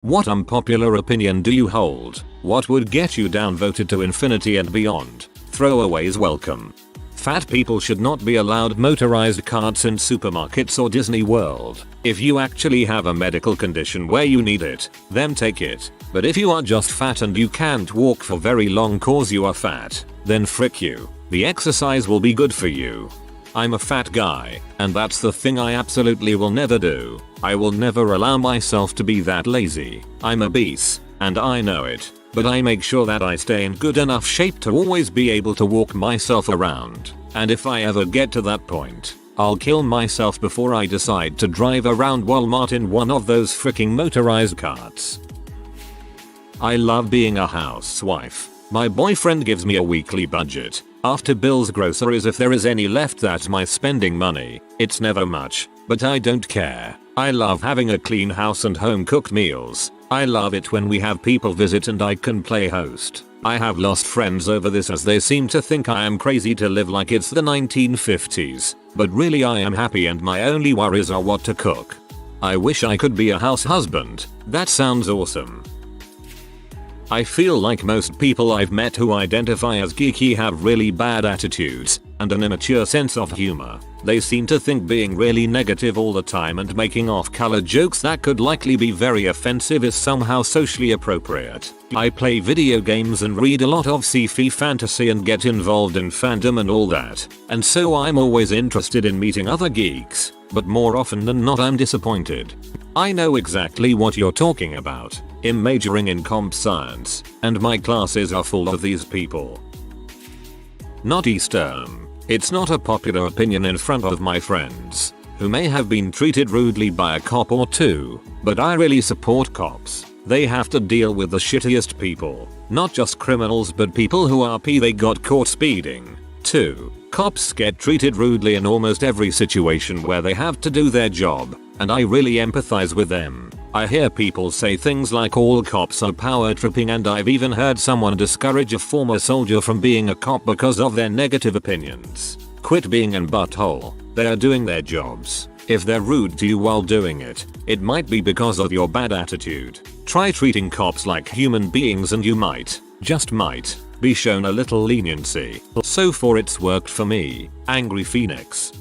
What unpopular opinion do you hold? What would get you downvoted to infinity and beyond? Throwaways welcome. Fat people should not be allowed motorized carts in supermarkets or Disney World. If you actually have a medical condition where you need it, then take it. But if you are just fat and you can't walk for very long cause you are fat, then frick you. The exercise will be good for you. I'm a fat guy, and that's the thing I absolutely will never do. I will never allow myself to be that lazy. I'm obese, and I know it. But I make sure that I stay in good enough shape to always be able to walk myself around. And if I ever get to that point, I'll kill myself before I decide to drive around Walmart in one of those freaking motorized carts. I love being a housewife. My boyfriend gives me a weekly budget. After bills, groceries, if there is any left, that's my spending money. It's never much, but I don't care. I love having a clean house and home cooked meals. I love it when we have people visit and I can play host. I have lost friends over this as they seem to think I am crazy to live like it's the 1950s. But really I am happy and my only worries are what to cook. I wish I could be a house husband. That sounds awesome. I feel like most people I've met who identify as geeky have really bad attitudes and an immature sense of humor. They seem to think being really negative all the time and making off-color jokes that could likely be very offensive is somehow socially appropriate. I play video games and read a lot of sci-fi fantasy and get involved in fandom and all that. And so I'm always interested in meeting other geeks, but more often than not I'm disappointed. I know exactly what you're talking about. I'm majoring in comp science, and my classes are full of these people. Not Eastern. It's not a popular opinion in front of my friends, who may have been treated rudely by a cop or two, but I really support cops. They have to deal with the shittiest people, not just criminals but people who are they got caught speeding. 2. Cops get treated rudely in almost every situation where they have to do their job, and I really empathize with them. I hear people say things like all cops are power tripping, and I've even heard someone discourage a former soldier from being a cop because of their negative opinions. Quit being an butthole. They are doing their jobs. If they're rude to you while doing it, it might be because of your bad attitude. Try treating cops like human beings and you might, just might, be shown a little leniency. So far it's worked for me. Angry Phoenix.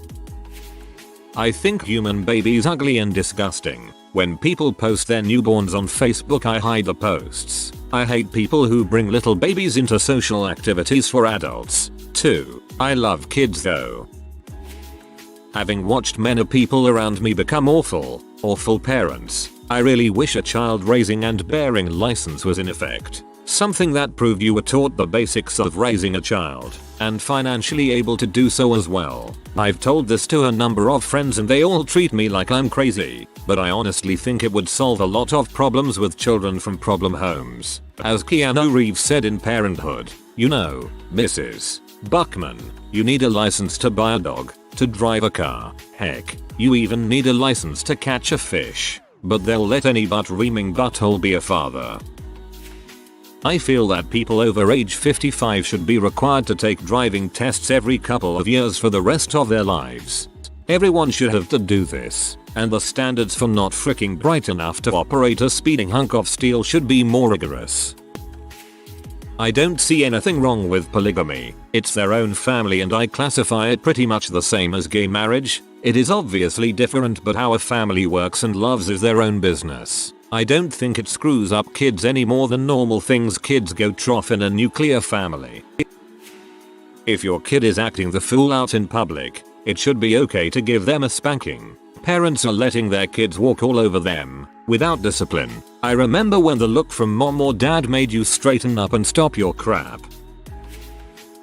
I think human babies ugly and disgusting. When people post their newborns on Facebook, I hide the posts. I hate people who bring little babies into social activities for adults. 2. I love kids though. Having watched many people around me become awful parents, I really wish a child raising and bearing license was in effect. Something that proved you were taught the basics of raising a child, and financially able to do so as well. I've told this to a number of friends and they all treat me like I'm crazy, but I honestly think it would solve a lot of problems with children from problem homes. As Keanu Reeves said in Parenthood, you know, Mrs. Buckman, you need a license to buy a dog, to drive a car, heck, you even need a license to catch a fish. But they'll let any butt-reaming butthole be a father. I feel that people over age 55 should be required to take driving tests every couple of years for the rest of their lives. Everyone should have to do this, and the standards for not freaking bright enough to operate a speeding hunk of steel should be more rigorous. I don't see anything wrong with polygamy. It's their own family and I classify it pretty much the same as gay marriage. It is obviously different, but how a family works and loves is their own business. I don't think it screws up kids any more than normal things kids go trough in a nuclear family. If your kid is acting the fool out in public, it should be okay to give them a spanking. Parents are letting their kids walk all over them, without discipline. I remember when the look from mom or dad made you straighten up and stop your crap.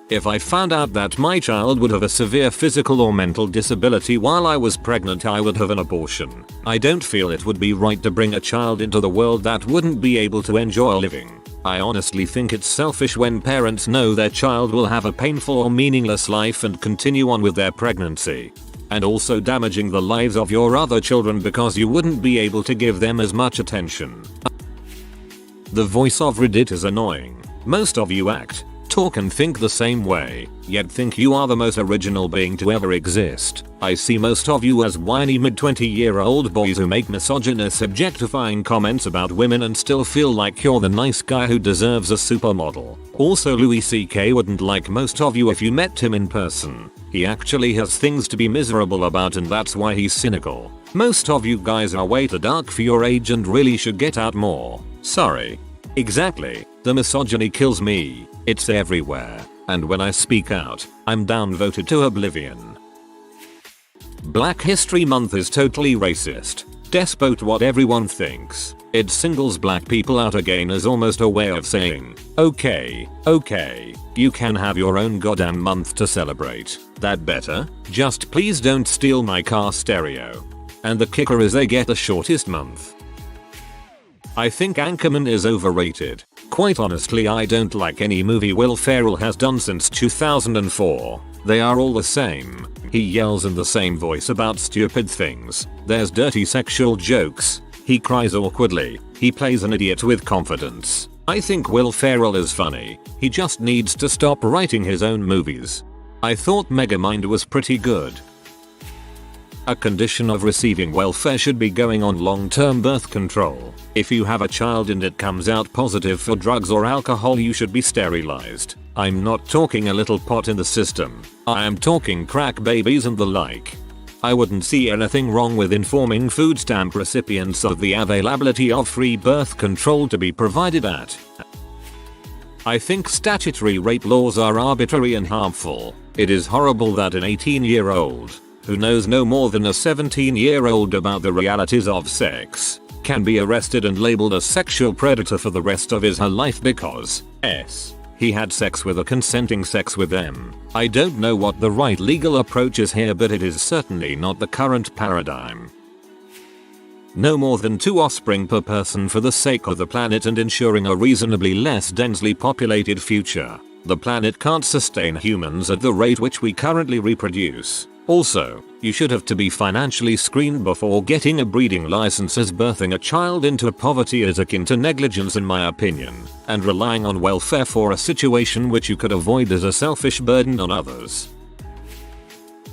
If I found out that my child would have a severe physical or mental disability while I was pregnant, I would have an abortion. I don't feel it would be right to bring a child into the world that wouldn't be able to enjoy living. I honestly think it's selfish when parents know their child will have a painful or meaningless life and continue on with their pregnancy. And also damaging the lives of your other children because you wouldn't be able to give them as much attention. The voice of Reddit is annoying. Most of you act, talk and think the same way, yet think you are the most original being to ever exist. I see most of you as whiny mid-20-year-old boys who make misogynist objectifying comments about women and still feel like you're the nice guy who deserves a supermodel. Also, Louis CK wouldn't like most of you if you met him in person. He actually has things to be miserable about and that's why he's cynical. Most of you guys are way too dark for your age and really should get out more. Sorry. Exactly. The misogyny kills me. It's everywhere. And when I speak out, I'm downvoted to oblivion. Black History Month is totally racist. Despite what everyone thinks, it singles black people out again as almost a way of saying, okay, you can have your own goddamn month to celebrate. That better? Just please don't steal my car stereo. And the kicker is they get the shortest month. I think Anchorman is overrated. Quite honestly, I don't like any movie Will Ferrell has done since 2004. They are all the same. He yells in the same voice about stupid things. There's dirty sexual jokes. He cries awkwardly. He plays an idiot with confidence. I think Will Ferrell is funny. He just needs to stop writing his own movies. I thought Megamind was pretty good. A condition of receiving welfare should be going on long-term birth control. If you have a child and it comes out positive for drugs or alcohol, you should be sterilized. I'm not talking a little pot in the system. I am talking crack babies and the like. I wouldn't see anything wrong with informing food stamp recipients of the availability of free birth control to be provided at. I think statutory rape laws are arbitrary and harmful. It is horrible that an 18-year-old who knows no more than a 17-year-old about the realities of sex can be arrested and labeled a sexual predator for the rest of his/her life because he had sex with them. I don't know what the right legal approach is here, but it is certainly not the current paradigm. No more than 2 offspring per person for the sake of the planet and ensuring a reasonably less densely populated future. The planet can't sustain humans at the rate which we currently reproduce. Also, you should have to be financially screened before getting a breeding license, as birthing a child into poverty is akin to negligence in my opinion, and relying on welfare for a situation which you could avoid is a selfish burden on others.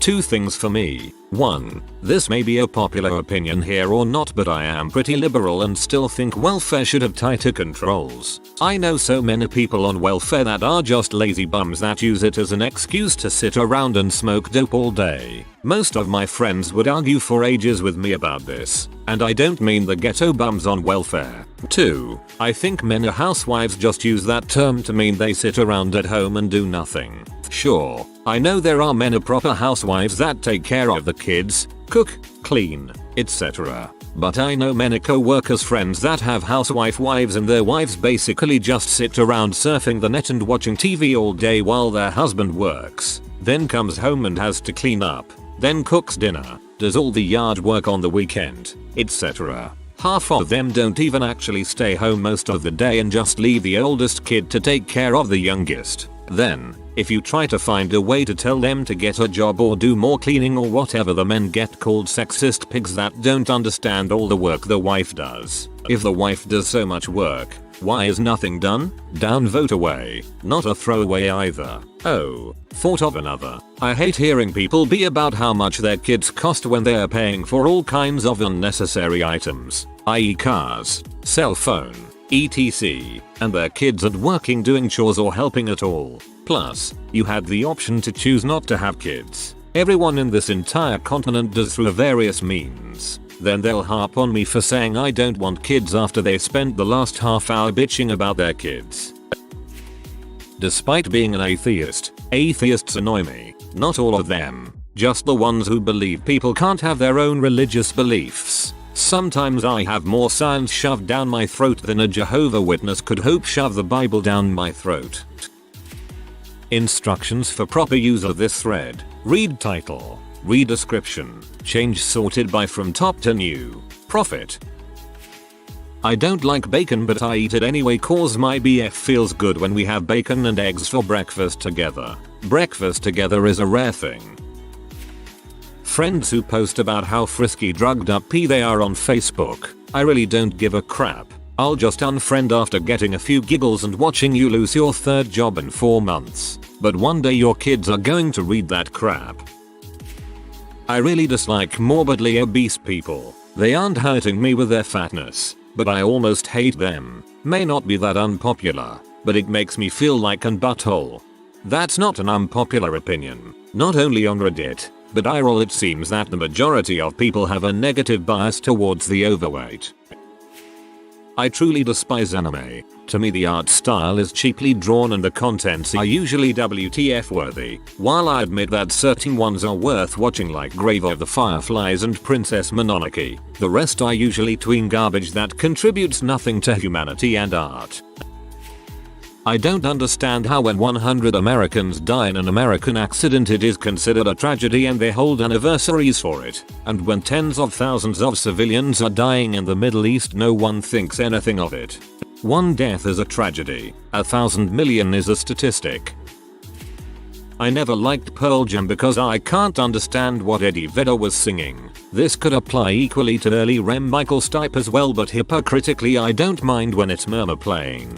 2 things for me. 1. This may be a popular opinion here or not, but I am pretty liberal and still think welfare should have tighter controls. I know so many people on welfare that are just lazy bums that use it as an excuse to sit around and smoke dope all day. Most of my friends would argue for ages with me about this, and I don't mean the ghetto bums on welfare. 2. I think many housewives just use that term to mean they sit around at home and do nothing. Sure, I know there are many proper housewives that take care of the kids, cook, clean, etc. But I know many co-workers friends that have housewife wives and their wives basically just sit around surfing the net and watching TV all day while their husband works, then comes home and has to clean up, then cooks dinner, does all the yard work on the weekend, etc. Half of them don't even actually stay home most of the day and just leave the oldest kid to take care of the youngest. Then, if you try to find a way to tell them to get a job or do more cleaning or whatever, the men get called sexist pigs that don't understand all the work the wife does. If the wife does so much work, why is nothing done? Downvote away. Not a throwaway either. Oh, thought of another. I hate hearing people be about how much their kids cost when they are paying for all kinds of unnecessary items, i.e. cars, cell phone, etc. and their kids aren't working, doing chores or helping at all. Plus, you had the option to choose not to have kids. Everyone in this entire continent does through various means. Then they'll harp on me for saying I don't want kids after they spent the last half hour bitching about their kids. Despite being an atheist, atheists annoy me. Not all of them, just the ones who believe people can't have their own religious beliefs. Sometimes I have more science shoved down my throat than a Jehovah's Witness could hope shove the Bible down my throat. Instructions for proper use of this thread. Read title. Read description. Change sorted by from top to new. Profit. I don't like bacon, but I eat it anyway cause my BF feels good when we have bacon and eggs for breakfast together. Breakfast together is a rare thing. Friends who post about how frisky drugged up they are on Facebook. I really don't give a crap. I'll just unfriend after getting a few giggles and watching you lose your third job in 4 months. But one day your kids are going to read that crap. I really dislike morbidly obese people. They aren't hurting me with their fatness, but I almost hate them. May not be that unpopular, but it makes me feel like an butthole. That's not an unpopular opinion. Not only on Reddit, but IRL it seems that the majority of people have a negative bias towards the overweight. I truly despise anime. To me the art style is cheaply drawn and the contents are usually WTF worthy. While I admit that certain ones are worth watching like Grave of the Fireflies and Princess Mononoke, the rest are usually tween garbage that contributes nothing to humanity and art. I don't understand how when 100 Americans die in an American accident it is considered a tragedy and they hold anniversaries for it, and when tens of thousands of civilians are dying in the Middle East no one thinks anything of it. One death is a tragedy, 1,000 million is a statistic. I never liked Pearl Jam because I can't understand what Eddie Vedder was singing. This could apply equally to early Rem Michael Stipe as well, but hypocritically I don't mind when it's murmur playing.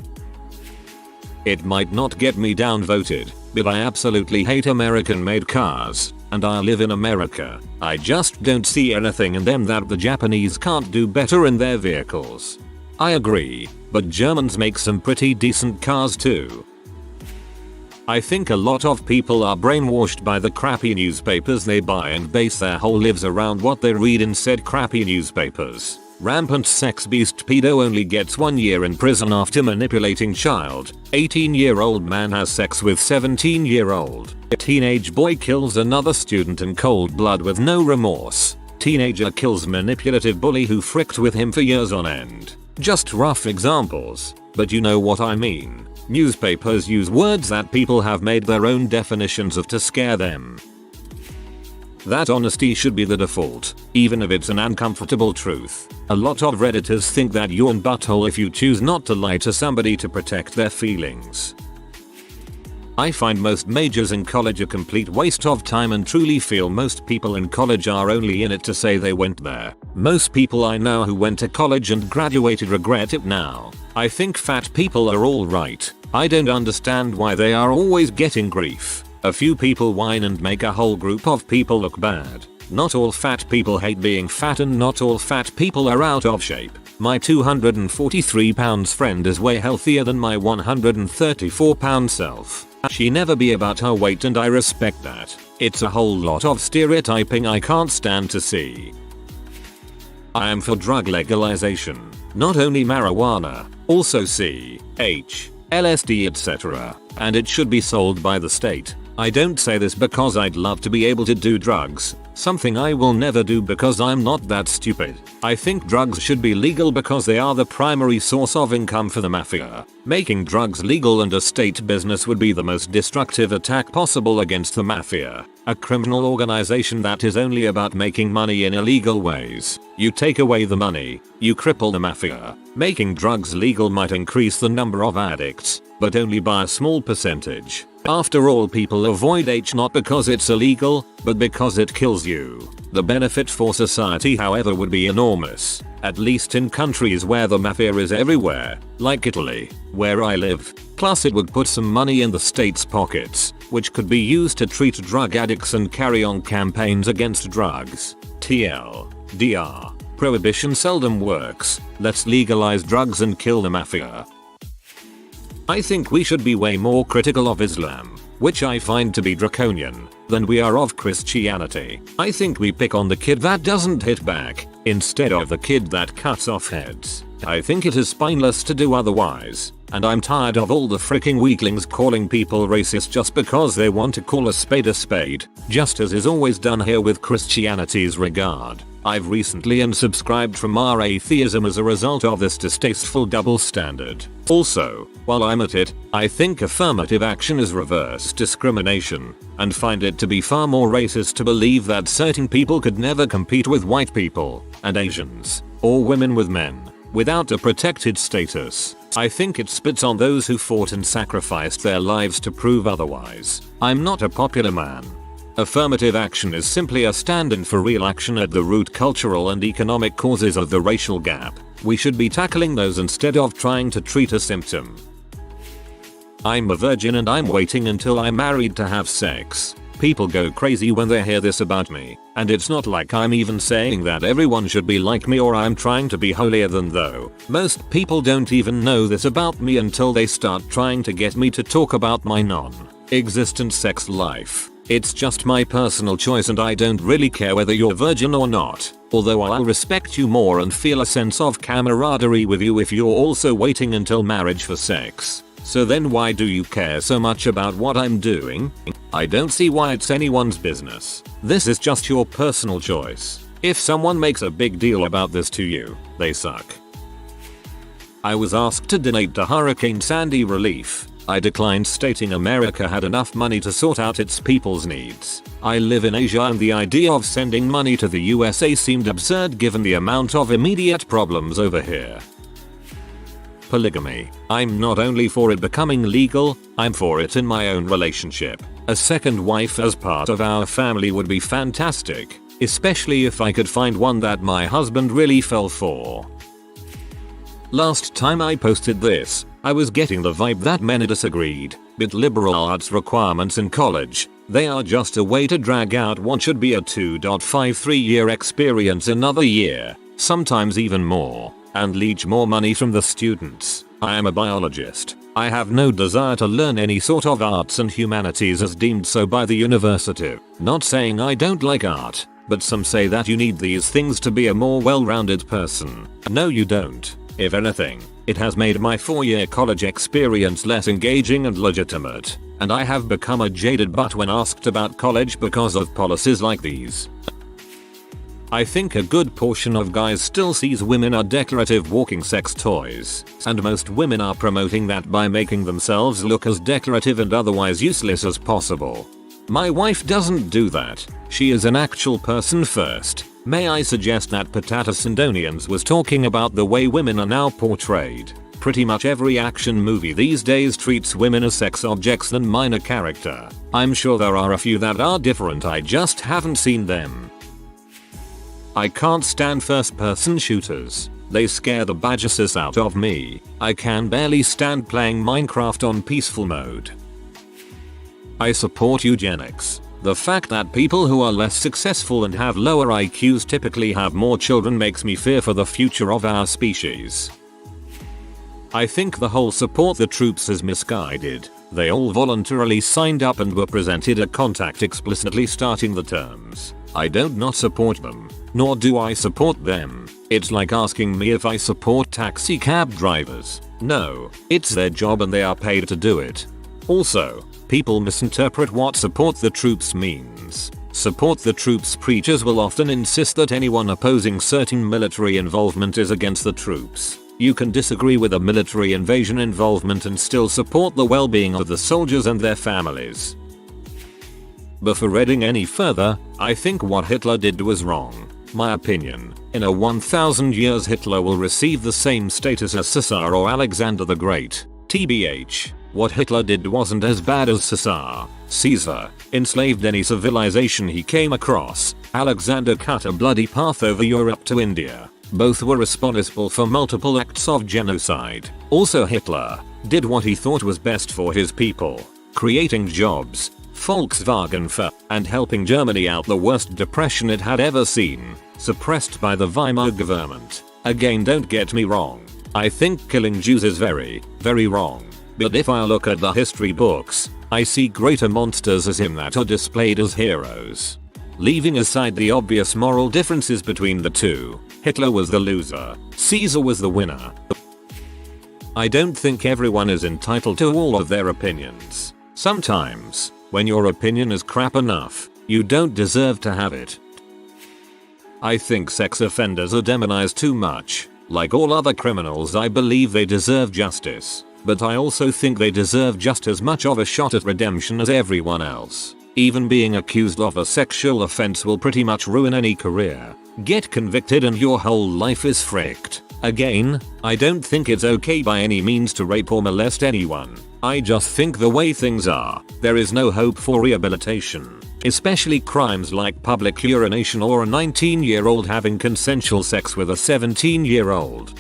It might not get me downvoted, but I absolutely hate American-made cars, and I live in America. I just don't see anything in them that the Japanese can't do better in their vehicles. I agree, but Germans make some pretty decent cars too. I think a lot of people are brainwashed by the crappy newspapers they buy and base their whole lives around what they read in said crappy newspapers. Rampant sex beast pedo only gets 1 year in prison after manipulating child. 18-year-old man has sex with 17-year-old. Teenage boy kills another student in cold blood with no remorse. Teenager kills manipulative bully who fricked with him for years on end. Just rough examples, but you know what I mean. Newspapers use words that people have made their own definitions of to scare them. That honesty should be the default, even if it's an uncomfortable truth. A lot of Redditors think that you're an butthole if you choose not to lie to somebody to protect their feelings. I find most majors in college a complete waste of time and truly feel most people in college are only in it to say they went there. Most people I know who went to college and graduated regret it now. I think fat people are alright. I don't understand why they are always getting grief. A few people whine and make a whole group of people look bad. Not all fat people hate being fat and not all fat people are out of shape. My 243 pounds friend is way healthier than my 134 pound self. She never be about her weight and I respect that. It's a whole lot of stereotyping I can't stand to see. I am for drug legalization. Not only marijuana, also CH, LSD etc. And it should be sold by the state. I don't say this because I'd love to be able to do drugs, something I will never do because I'm not that stupid. I think drugs should be legal because they are the primary source of income for the mafia. Making drugs legal and a state business would be the most destructive attack possible against the mafia, a criminal organization that is only about making money in illegal ways. You take away the money, you cripple the mafia. Making drugs legal might increase the number of addicts, but only by a small percentage. After all, people avoid H not because it's illegal, but because it kills you. The benefit for society however would be enormous, at least in countries where the mafia is everywhere, like Italy, where I live. Plus it would put some money in the state's pockets, which could be used to treat drug addicts and carry on campaigns against drugs. TLDR. Prohibition seldom works. Let's legalize drugs and kill the mafia. I think we should be way more critical of Islam, which I find to be draconian, than we are of Christianity. I think we pick on the kid that doesn't hit back, instead of the kid that cuts off heads. I think it is spineless to do otherwise, and I'm tired of all the freaking weaklings calling people racist just because they want to call a spade, just as is always done here with Christianity's regard. I've recently unsubscribed from our atheism as a result of this distasteful double standard. Also, while I'm at it, I think affirmative action is reverse discrimination, and find it to be far more racist to believe that certain people could never compete with white people, and Asians, or women with men, without a protected status. I think it spits on those who fought and sacrificed their lives to prove otherwise. I'm not a popular man. Affirmative action is simply a stand-in for real action at the root cultural and economic causes of the racial gap. We should be tackling those instead of trying to treat a symptom. I'm a virgin and I'm waiting until I'm married to have sex. People go crazy when they hear this about me, and it's not like I'm even saying that everyone should be like me or I'm trying to be holier than thou. Most people don't even know this about me until they start trying to get me to talk about my non-existent sex life. It's just my personal choice and I don't really care whether you're virgin or not, although I'll respect you more and feel a sense of camaraderie with you if you're also waiting until marriage for sex. So then why do you care so much about what I'm doing? I don't see why it's anyone's business. This is just your personal choice. If someone makes a big deal about this to you, they suck. I was asked to donate to Hurricane Sandy relief. I declined, stating America had enough money to sort out its people's needs. I live in Asia and the idea of sending money to the USA seemed absurd given the amount of immediate problems over here. Polygamy. I'm not only for it becoming legal, I'm for it in my own relationship. A second wife as part of our family would be fantastic, especially if I could find one that my husband really fell for. Last time I posted this, I was getting the vibe that men disagreed with liberal arts requirements in college. They are just a way to drag out what should be a 2.53-year experience another year, sometimes even more, and leech more money from the students. I am a biologist. I have no desire to learn any sort of arts and humanities as deemed so by the university. Not saying I don't like art, but some say that you need these things to be a more well-rounded person. No, you don't. If anything, it has made my 4-year college experience less engaging and legitimate, and I have become a jaded butt when asked about college because of policies like these. I think a good portion of guys still sees women are decorative walking sex toys, and most women are promoting that by making themselves look as decorative and otherwise useless as possible. My wife doesn't do that. She is an actual person first. May I suggest that Potato Sindonians was talking about the way women are now portrayed. Pretty much every action movie these days treats women as sex objects than minor character. I'm sure there are a few that are different, I just haven't seen them. I can't stand first-person shooters. They scare the bejesus out of me. I can barely stand playing Minecraft on peaceful mode. I support eugenics. The fact that people who are less successful and have lower IQs typically have more children makes me fear for the future of our species. I think the whole support the troops is misguided. They all voluntarily signed up and were presented a contract explicitly starting the terms. I don't not support them, nor do I support them. It's like asking me if I support taxi cab drivers. No, it's their job and they are paid to do it. Also, people misinterpret what support the troops means. Support the troops preachers will often insist that anyone opposing certain military involvement is against the troops. You can disagree with a military invasion involvement and still support the well-being of the soldiers and their families. Before reading any further, I think what Hitler did was wrong. My opinion, in a 1000 years Hitler will receive the same status as Caesar or Alexander the Great. TBH, what Hitler did wasn't as bad as Caesar. Caesar enslaved any civilization he came across. Alexander cut a bloody path over Europe to India. Both were responsible for multiple acts of genocide. Also, Hitler did what he thought was best for his people, creating jobs, Volkswagen and helping Germany out the worst depression it had ever seen, suppressed by the Weimar government. Again, don't get me wrong. I think killing Jews is very, very wrong. But if I look at the history books, I see greater monsters as him that are displayed as heroes. Leaving aside the obvious moral differences between the two, Hitler was the loser, Caesar was the winner. I don't think everyone is entitled to all of their opinions. Sometimes, when your opinion is crap enough, you don't deserve to have it. I think sex offenders are demonized too much. Like all other criminals, I believe they deserve justice, but I also think they deserve just as much of a shot at redemption as everyone else. Even being accused of a sexual offense will pretty much ruin any career. Get convicted and your whole life is fricked. Again, I don't think it's okay by any means to rape or molest anyone. I just think the way things are, there is no hope for rehabilitation. Especially crimes like public urination or a 19-year-old having consensual sex with a 17-year-old.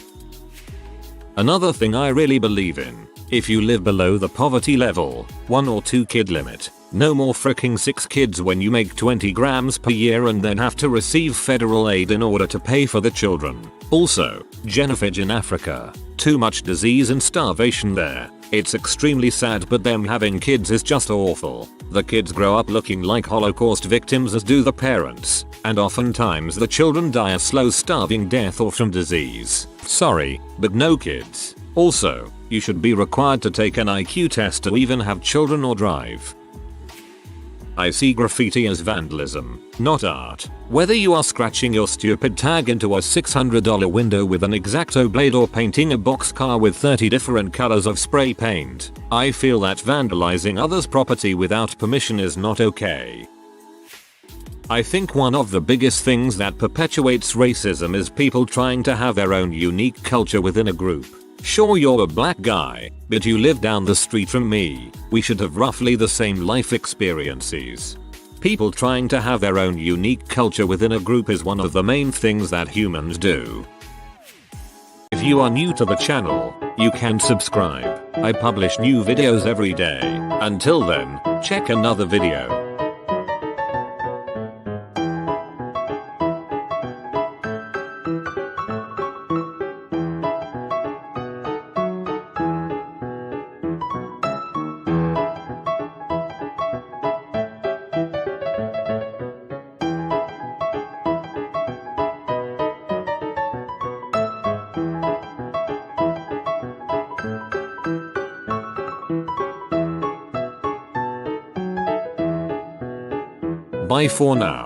Another thing I really believe in, if you live below the poverty level, 1 or 2 kid limit, no more fricking 6 kids when you make 20 grams per year and then have to receive federal aid in order to pay for the children. Also, genocide in Africa, too much disease and starvation there. It's extremely sad, but them having kids is just awful. The kids grow up looking like Holocaust victims as do the parents, and oftentimes the children die a slow starving death or from disease. Sorry, but no kids. Also, you should be required to take an IQ test to even have children or drive. I see graffiti as vandalism, not art. Whether you are scratching your stupid tag into a $600 window with an X-Acto blade or painting a boxcar with 30 different colors of spray paint, I feel that vandalizing others' property without permission is not okay. I think one of the biggest things that perpetuates racism is people trying to have their own unique culture within a group. Sure, you're a black guy, but you live down the street from me. We should have roughly the same life experiences. People trying to have their own unique culture within a group is one of the main things that humans do. If you are new to the channel, you can subscribe. I publish new videos every day. Until then, check another video. Bye for now.